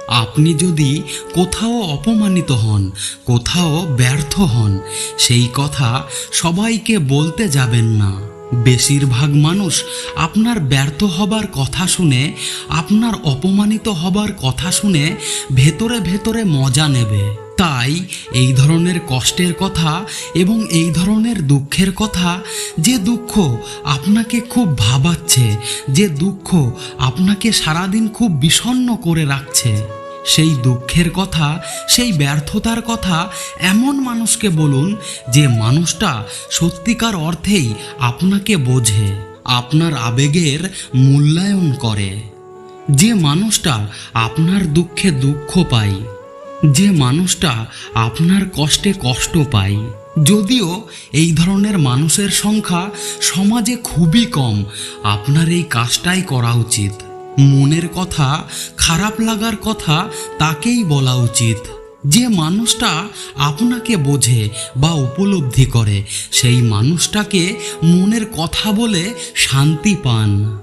আপনি যদি কোথাও অপমানিত হন, কোথাও ব্যর্থ হন, সেই কথা সবাইকে বলতে যাবেন না। বেশিরভাগ মানুষ আপনার ব্যর্থ হবার কথা শুনে, আপনার অপমানিত হবার কথা শুনে ভেতরে ভেতরে মজা নেবে। তাই এই ধরনের কষ্টের কথা এবং এই ধরনের দুঃখের কথা, যে দুঃখ আপনাকে খুব ভাবাচ্ছে, যে দুঃখ আপনাকে সারাদিন খুব বিষণ্ণ করে রাখছে, সেই দুঃখের কথা, সেই ব্যর্থতার কথা এমন মানুষকে বলুন যে মানুষটা সত্যিকার অর্থেই আপনাকে বোঝে, আপনার আবেগের মূল্যায়ন করে। যে মানুষটা আপনার দুঃখে দুঃখ পায়, যে মানুষটা আপনার কষ্টে কষ্ট পায়। যদিও এই ধরনের মানুষের সংখ্যা সমাজে খুবই কম, আপনার এই কাজটাই করা উচিত। মনের কথা, খারাপ লাগার কথা তাকেই বলা উচিত। যে মানুষটা আপনাকে বোঝে বা উপলব্ধি করে, সেই মানুষটাকে মনের কথা বলে শান্তি পান।